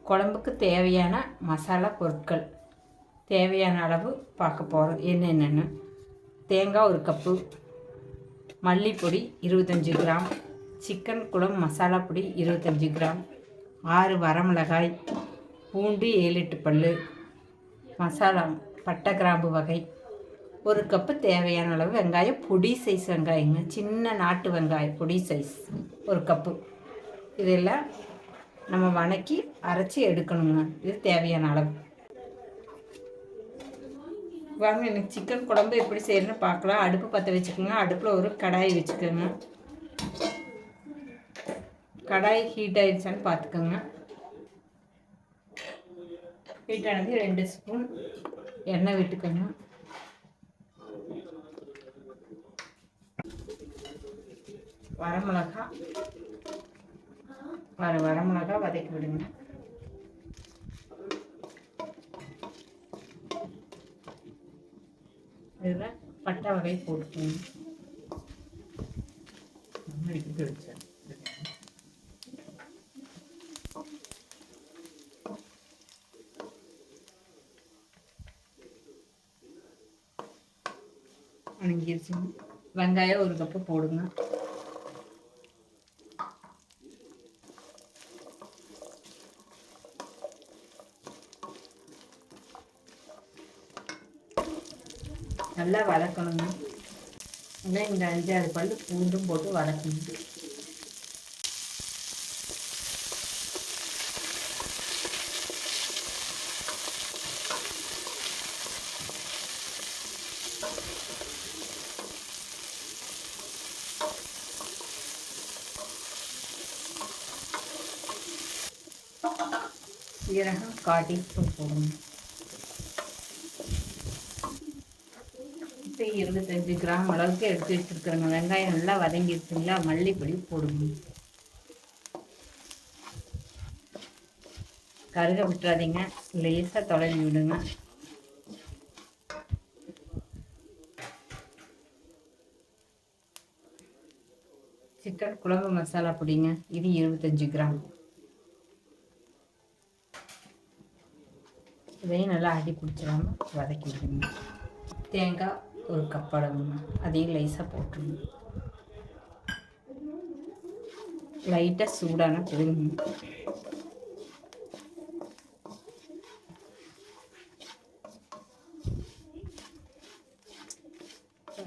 குழம்புக்கு தேவையான மசாலா பொருட்கள் தேவையான அளவு பார்க்க போகிறோம். என்னென்னு தேங்காய் 1 கப்பு, மல்லிப்பொடி 25 கிராம், சிக்கன் குழம்பு மசாலா பொடி 25 கிராம், 6 வரமிளகாய், பூண்டு 7-8 பல், மசாலா பட்டை கிராம்பு வகை, 1 கப்பு தேவையான அளவு வெங்காயம், பொடி சைஸ் வெங்காயங்க, சின்ன நாட்டு வெங்காயம் பொடி சைஸ் 1 கப்பு. இதெல்லாம் நம்ம வணக்கி அரைச்சி எடுக்கணுங்க. இது தேவையான அளவு. வாங்க எனக்கு சிக்கன் குழம்பு எப்படி செய்யணும்னு பார்க்கலாம். அடுப்பு பற்ற வச்சுக்கோங்க. அடுப்பில் ஒரு கடாய் வச்சுக்கோங்க. கடாய் ஹீட் ஆயிடுச்சான்னு பார்த்துக்கோங்க. ஹீட் ஆனது 2 ஸ்பூன் எண்ணெய் விட்டுக்கோங்க. வரமிளகா வதக்கி விடுங்க. இதில் பட்டை வகை போட்டுக்கோங்க. அணங்கிருச்சு. வெங்காயம் 1 கப்பு போடுங்க. நல்லா வதக்கணுங்க. இல்லை இந்த 5-6 பல் பூண்டும் போட்டு வதக்கணும். சீரகம் 1/4 டீஸ்பூன் போடணும். 25 கிராம் அளவுக்கு எடுத்து வச்சுருக்குறேங்க. வெங்காயம் நல்லா வதங்கிடுச்சுங்களா? மல்லிப்பொடி போடுங்க. கருக விட்டுறாதீங்க, லேசாக தொலைவி விடுங்க. சிக்கன் குழம்பு மசாலா பொடிங்க, இது 25 கிராம். இதையும் நல்லா அடி பிடிச்சிடாம வதக்கி விடுங்க. தேங்காய் 1 கப் அளவுங்க, அதையும் லேசாக போட்டுருங்க. லைட்டாக சூடான பிறகு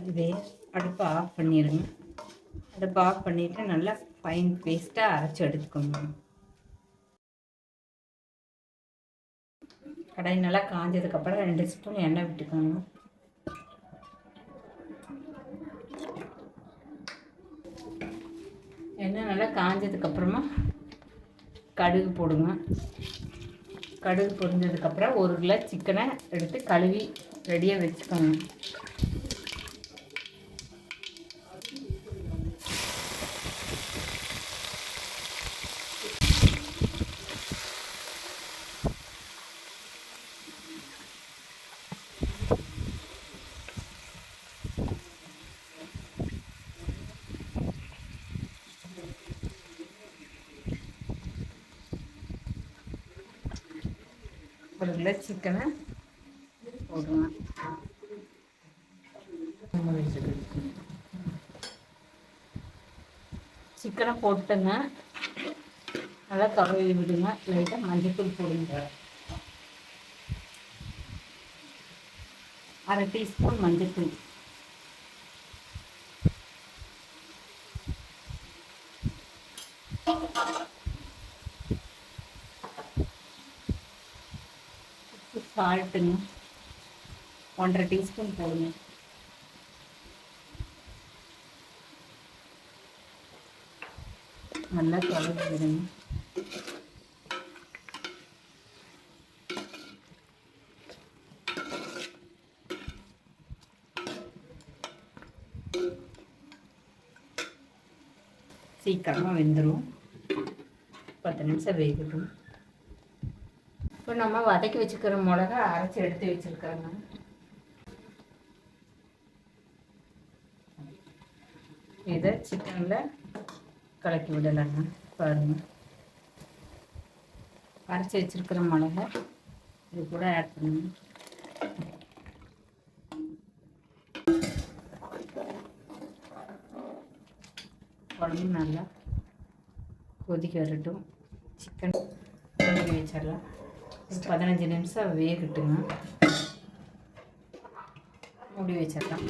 இதே அடுப்பை ஆஃப் பண்ணிடுங்க. அடுப்பை ஆஃப் பண்ணிவிட்டு நல்லா ஃபைன் பேஸ்ட்டாக அரைச்சி எடுத்துக்கோங்க. கடாய் நல்லா காஞ்சதுக்கப்புறம் 2 ஸ்பூன் எண்ணெய் விட்டுக்கோங்க. எண்ணெய் நல்லா காஞ்சதுக்கப்புறமா கடுகு போடுங்க. கடுகு பொரிஞ்சதுக்கப்புறம் 1 கிலோ சிக்கனை எடுத்து கழுவி ரெடியாக வச்சுக்கோங்க. ஒரு கிலோ சிக்கனை போடுங்க. சிக்கனை போட்டுங்க, நல்லா கழுவி விடுங்க. லைட்டாக மஞ்சள்தூள் போடுங்க. 1/2 டீஸ்பூன் மஞ்சள்தூள், சால்ட்டுங்க 1/2 டீஸ்பூன் போடுங்க. நல்லா கலந்து விடுங்க. சீக்கிரமாக வெந்துடும். 10 நிமிஷம் வேகட்டும். இப்போ நம்ம வதக்கி வச்சுக்கிற மிளகா அரைச்சி எடுத்து வச்சுருக்கிறோங்க. இதை சிக்கனில் கலக்கி விடலாங்க. பாருங்கள், அரைச்சி வச்சுருக்கிற மிளகா இது கூட ஆட் பண்ணுங்க. குழம்பு நல்லா கொதிக்க வரட்டும். சிக்கன் கொதிக்க வச்சிடலாம். ஒரு 15 நிமிஷம் வேகட்டுங்க. மூடி வச்சிடலாம்.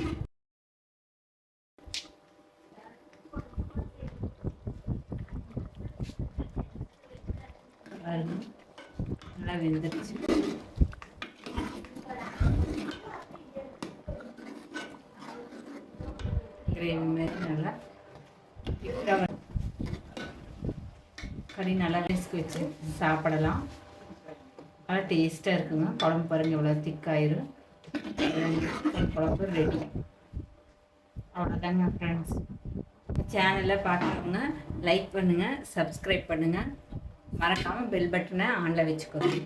நல்லா வெந்துடுச்சு. கிரேவி மாதிரி நல்லா கறி நல்லா ரிஸ்க் வச்சு சாப்பிடலாம். நல்லா டேஸ்ட்டாக இருக்குங்க. குழம்பு பாருங்கள் எவ்வளோ திக்காயிரும். குழம்பு ரெடி. அவ்வளோதாங்க ஃப்ரெண்ட்ஸ். சேனலை பார்க்குறவங்க லைக் பண்ணுங்கள், சப்ஸ்கிரைப் பண்ணுங்கள், மறக்காமல் பெல் பட்டனை ஆனில் வச்சுக்கோங்க.